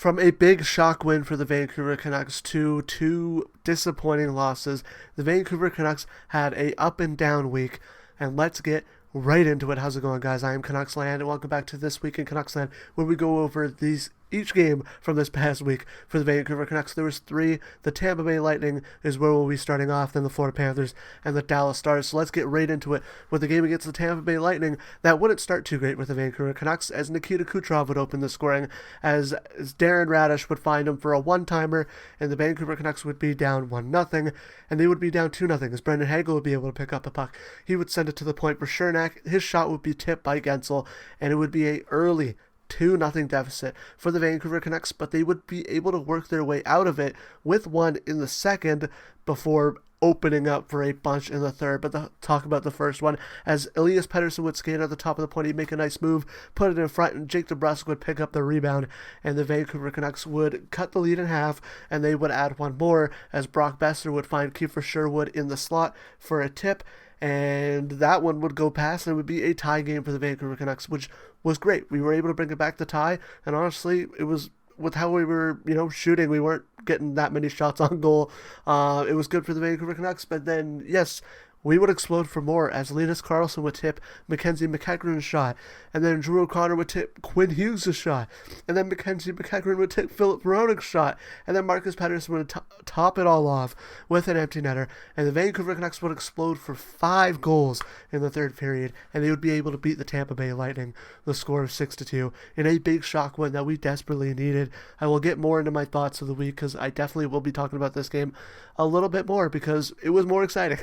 From a big shock win for the Vancouver Canucks to two disappointing losses, the Vancouver Canucks had a up and down week, and let's get right into it. How's it going, guys? I am CanucksLand, and welcome back to This Week in CanucksLand, where we go over each game from this past week for the Vancouver Canucks. There was three. The Tampa Bay Lightning is where we'll be starting off, then the Florida Panthers and the Dallas Stars. So let's get right into it with the game against the Tampa Bay Lightning. That wouldn't start too great with the Vancouver Canucks, as Nikita Kucherov would open the scoring, as Darren Radish would find him for a one-timer, and the Vancouver Canucks would be down 1-0, and they would be down 2-0, as Brendan Hagel would be able to pick up the puck. He would send it to the point for Chernak. His shot would be tipped by Gensel, and it would be a early 2-0 deficit for the Vancouver Canucks, but they would be able to work their way out of it with one in the second before opening up for a bunch in the third. But talk about the first one, as Elias Pettersson would skate at the top of the point, he'd make a nice move, put it in front, and Jake DeBrusk would pick up the rebound, and the Vancouver Canucks would cut the lead in half, and they would add one more, as Brock Besser would find Kiefer Sherwood in the slot for a tip, and that one would go past, and it would be a tie game for the Vancouver Canucks, which was great. We were able to bring it back to tie, and honestly, it was with how we were, shooting. We weren't getting that many shots on goal. It was good for the Vancouver Canucks, but then, yes, we would explode for more, as Linus Karlsson would tip Mackenzie McEachran's shot, and then Drew O'Connor would tip Quinn Hughes' shot, and then Mackenzie McEachran would tip Philip Veronic's shot, and then Marcus Pettersson would top it all off with an empty netter, and the Vancouver Canucks would explode for 5 goals in the third period, and they would be able to beat the Tampa Bay Lightning, the score of 6-2, in a big shock win that we desperately needed. I will get more into my thoughts of the week, because I definitely will be talking about this game a little bit more, because it was more exciting.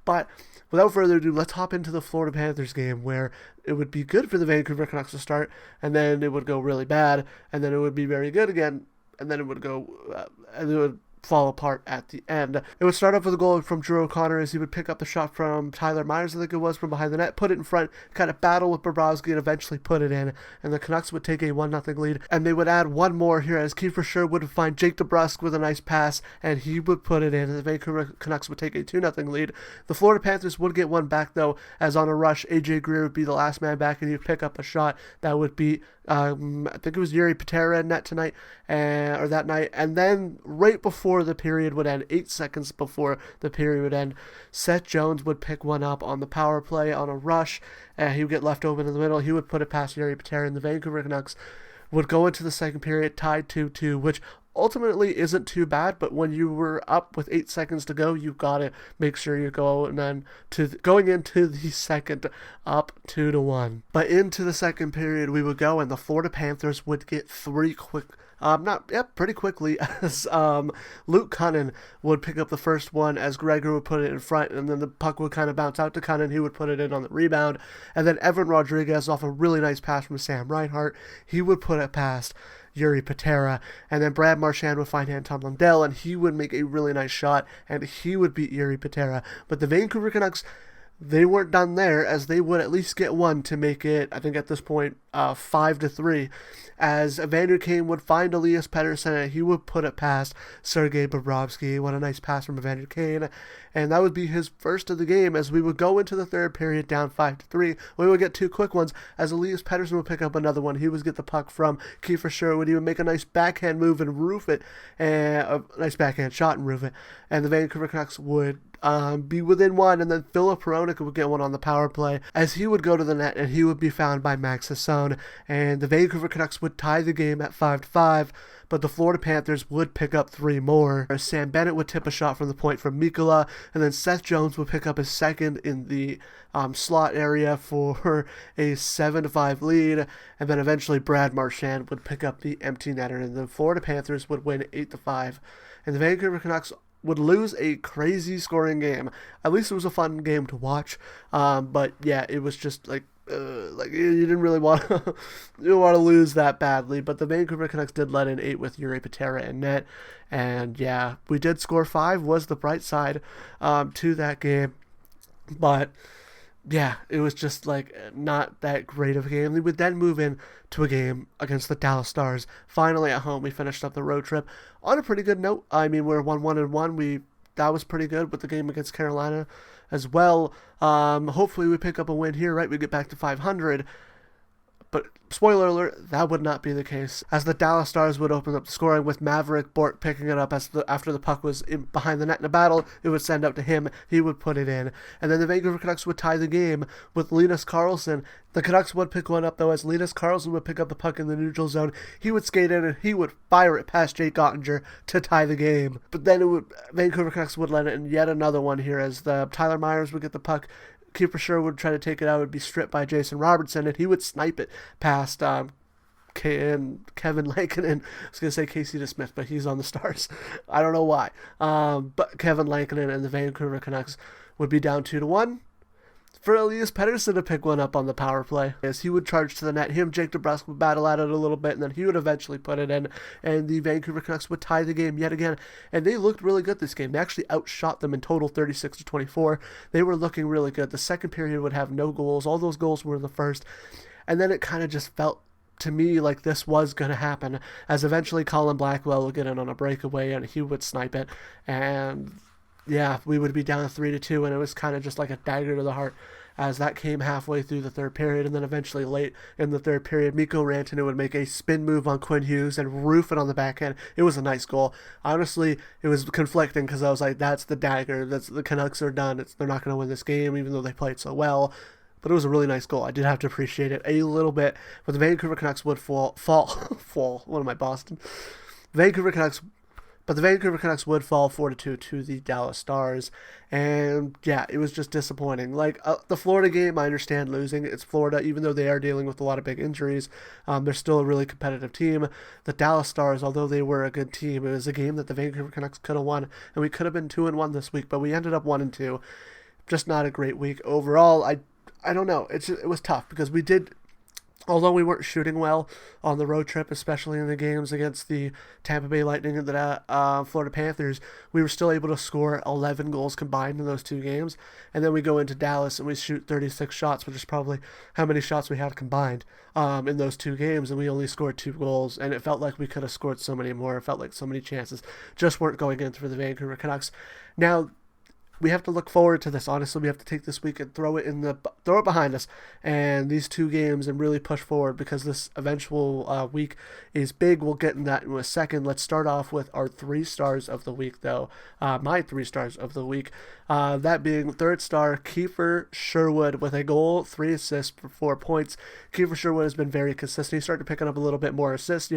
But without further ado, let's hop into the Florida Panthers game, where it would be good for the Vancouver Canucks to start, and then it would go really bad, and then it would be very good again, and then it would go, and it would fall apart at the end. It would start off with a goal from Drew O'Connor, as he would pick up the shot from Tyler Myers, I think it was, from behind the net, put it in front, kind of battle with Bobrovsky, and eventually put it in, and the Canucks would take a 1-0 lead, and they would add one more here, as Kiefer Sherwood would find Jake DeBrusk with a nice pass, and he would put it in, and the Vancouver Canucks would take a 2-0 lead. The Florida Panthers would get one back, though, as on a rush, AJ Greer would be the last man back, and he'd pick up a shot that would beat I think it was Yuri Patera in net tonight, or that night, and then right before the period would end, 8 seconds before the period would end, Seth Jones would pick one up on the power play on a rush, and he would get left open in the middle. He would put it past Yuri Patera, and the Vancouver Canucks would go into the second period tied 2-2, which ultimately isn't too bad, but when you were up with 8 seconds to go, you gotta make sure you go, and then going into the second, up 2-1. But into the second period we would go, and the Florida Panthers would get pretty quickly, as Luke Cunnin would pick up the first one, as Gregor would put it in front, and then the puck would kind of bounce out to Cunnin. He would put it in on the rebound, and then Evan Rodriguez, off a really nice pass from Sam Reinhart, he would put it past Yuri Patera, and then Brad Marchand would find Anton Lundell, and he would make a really nice shot, and he would beat Yuri Patera. But the Vancouver Canucks, they weren't done there, as they would at least get one to make it, I think at this point, 5-3, as Evander Kane would find Elias Pettersson, and he would put it past Sergei Bobrovsky. What a nice pass from Evander Kane, and that would be his first of the game, as we would go into the third period down 5-3. We would get 2 quick ones, as Elias Pettersson would pick up another one. He would get the puck from Kiefer Sherwood. He would make a nice backhand move and roof it, and a nice backhand shot and roof it, and the Vancouver Canucks would be within one, and then Philip Veronica would get one on the power play, as he would go to the net, and he would be found by Max Hasson, and the Vancouver Canucks would tie the game at 5-5, but the Florida Panthers would pick up 3 more. Sam Bennett would tip a shot from the point from Mikkola, and then Seth Jones would pick up his second in the slot area for a 7-5 lead, and then eventually Brad Marchand would pick up the empty netter, and the Florida Panthers would win 8-5, and the Vancouver Canucks would lose a crazy scoring game. At least it was a fun game to watch, but yeah, it was just like you didn't really want to lose that badly. But the Vancouver Canucks did let in 8 with Yuri Patera in net, and yeah, we did score 5, was the bright side to that game. But yeah, it was just like not that great of a game. We would then move in to a game against the Dallas Stars. Finally at home, we finished up the road trip on a pretty good note. I mean, we're 1-1-1. That was pretty good with the game against Carolina as well. Hopefully we pick up a win here, right? We get back to 500. But spoiler alert, that would not be the case, as the Dallas Stars would open up the scoring with Maverick Bort picking it up after the puck was behind the net in a battle. It would send up to him, he would put it in, and then the Vancouver Canucks would tie the game with Linus Karlsson. The Canucks would pick one up, though, as Linus Karlsson would pick up the puck in the neutral zone. He would skate in and he would fire it past Jake Ottinger to tie the game. But then Vancouver Canucks would let it in yet another one here, as Tyler Myers would get the puck. Kiefer Sherwood would try to take it out, would be stripped by Jason Robertson, and he would snipe it past Kevin Lankinen. I was going to say Casey DeSmith, but he's on the Stars. I don't know why. But Kevin Lankinen and the Vancouver Canucks would be down 2-1. For Elias Pettersson to pick one up on the power play, as he would charge to the net. Him, Jake DeBrusk would battle at it a little bit, and then he would eventually put it in, and the Vancouver Canucks would tie the game yet again. And they looked really good this game. They actually outshot them in total 36-24. They were looking really good. The second period would have no goals. All those goals were in the first. And then it kind of just felt to me like this was going to happen, as eventually Colin Blackwell would get in on a breakaway, and he would snipe it. And yeah, we would be down 3-2, and it was kind of just like a dagger to the heart, as that came halfway through the third period, and then eventually late in the third period, Mikko Rantanen would make a spin move on Quinn Hughes and roof it on the backhand. It was a nice goal. Honestly, it was conflicting, because I was like, that's the dagger. The Canucks are done. They're not going to win this game, even though they played so well. But it was a really nice goal. I did have to appreciate it a little bit. But the Vancouver Canucks would fall. What am I, Boston? But the Vancouver Canucks would fall 4-2 to the Dallas Stars. And yeah, it was just disappointing. Like the Florida game, I understand losing. It's Florida, even though they are dealing with a lot of big injuries. They're still a really competitive team. The Dallas Stars, although they were a good team, it was a game that the Vancouver Canucks could have won. And we could have been 2-1 this week, but we ended up 1-2. Just not a great week overall. I don't know. It was tough, because we did, although we weren't shooting well on the road trip, especially in the games against the Tampa Bay Lightning and the Florida Panthers, we were still able to score 11 goals combined in those two games. And then we go into Dallas and we shoot 36 shots, which is probably how many shots we had combined in those two games, and we only scored 2 goals. And it felt like we could have scored so many more. It felt like so many chances just weren't going in for the Vancouver Canucks. Now, we have to look forward to this. Honestly, we have to take this week and throw it behind us, and these 2 games, and really push forward, because this eventual week is big. We'll get in that in a second. Let's start off with our 3 stars of the week, though. My 3 stars of the week. That being third star, Kiefer Sherwood, with a goal, 3 assists for 4 points. Kiefer Sherwood has been very consistent. He started picking up a little bit more assists.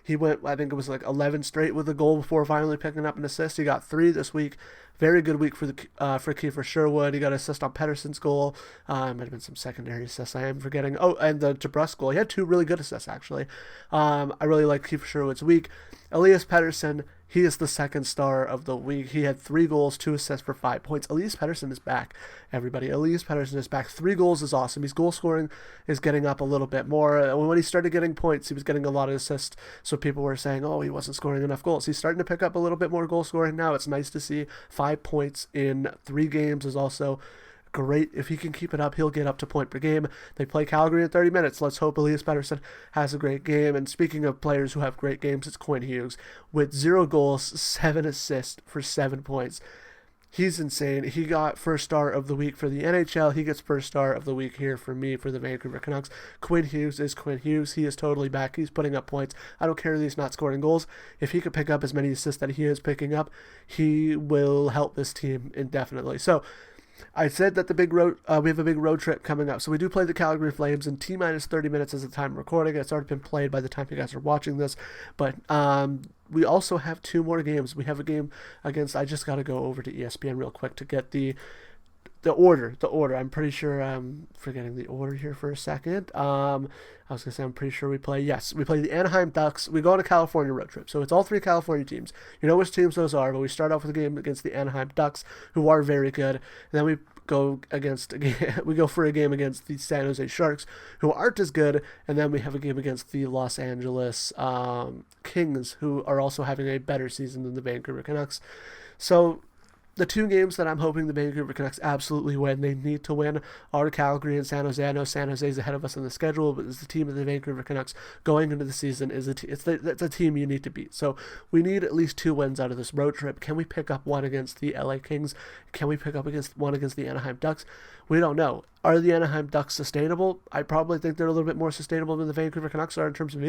He went, I think it was like 11 straight with a goal before finally picking up an assist. He got 3 this week. Very good week for Kiefer Sherwood. He got an assist on Pettersson's goal. Might have been some secondary assists I am forgetting. Oh, and the DeBrusk goal. He had 2 really good assists, actually. I really like Kiefer Sherwood's week. Elias Pettersson, he is the second star of the week. He had 3 goals, 2 assists for 5 points. Elias Pettersson is back, everybody. Elias Pettersson is back. 3 goals is awesome. His goal scoring is getting up a little bit more. When he started getting points, he was getting a lot of assists, so people were saying, oh, he wasn't scoring enough goals. He's starting to pick up a little bit more goal scoring now. It's nice to see. 5 points in 3 games is also great. If he can keep it up, he'll get up to point per game. They play Calgary in 30 minutes. Let's hope Elias Pettersson has a great game. And speaking of players who have great games, it's Quinn Hughes with 0 goals, 7 assists for 7 points. He's insane. He got first star of the week for the NHL. He gets first star of the week here for me for the Vancouver Canucks. Quinn Hughes is Quinn Hughes. He is totally back. He's putting up points. I don't care that he's not scoring goals. If he could pick up as many assists that he is picking up, he will help this team indefinitely. So I said that we have a big road trip coming up. So we do play the Calgary Flames in T-minus 30 minutes as the time of recording. It's already been played by the time you guys are watching this. But we also have 2 more games. We have a game against, I just got to go over to ESPN real quick to get the order. I'm pretty sure I'm forgetting the order here for a second. I was going to say, I'm pretty sure we play the Anaheim Ducks. We go on a California road trip. So it's all 3 California teams. You know which teams those are, but we start off with a game against the Anaheim Ducks, who are very good. And then we go for a game against the San Jose Sharks, who aren't as good. And then we have a game against the Los Angeles Kings, who are also having a better season than the Vancouver Canucks. So the 2 games that I'm hoping the Vancouver Canucks absolutely win, they need to win, are Calgary and San Jose. I know San Jose is ahead of us in the schedule, but it's the team of the Vancouver Canucks going into the season. It's a team you need to beat. So we need at least 2 wins out of this road trip. Can we pick up one against the LA Kings? Can we pick up one against the Anaheim Ducks? We don't know. Are the Anaheim Ducks sustainable? I probably think they're a little bit more sustainable than the Vancouver Canucks are in terms of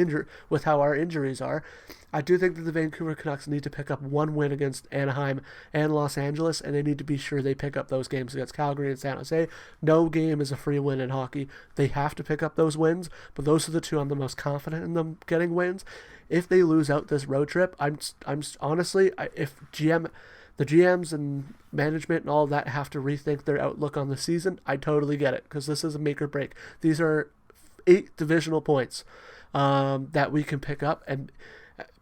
with how our injuries are. I do think that the Vancouver Canucks need to pick up one win against Anaheim and Los Angeles, and they need to be sure they pick up those games against Calgary and San Jose. No game is a free win in hockey. They have to pick up those wins, but those are the two I'm the most confident in them getting wins. If they lose out this road trip, I'm honestly, if the GMs and management and all of that have to rethink their outlook on the season, I totally get it, because this is a make or break. These are 8 divisional points that we can pick up, and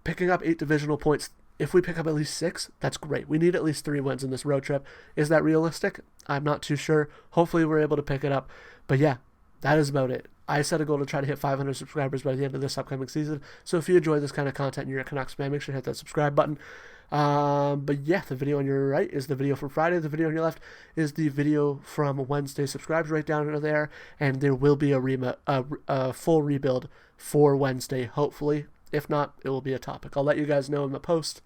picking up 8 divisional points, if we pick up at least 6, that's great. We need at least 3 wins in this road trip. Is that realistic? I'm not too sure. Hopefully we're able to pick it up. But yeah, that is about it. I set a goal to try to hit 500 subscribers by the end of this upcoming season. So if you enjoy this kind of content and you're a Canucks fan, make sure to hit that subscribe button. But yeah, the video on your right is the video from Friday. The video on your left is the video from Wednesday. Subscribe right down under there, and there will be a full rebuild for Wednesday, hopefully. If not, it will be a topic. I'll let you guys know in the post.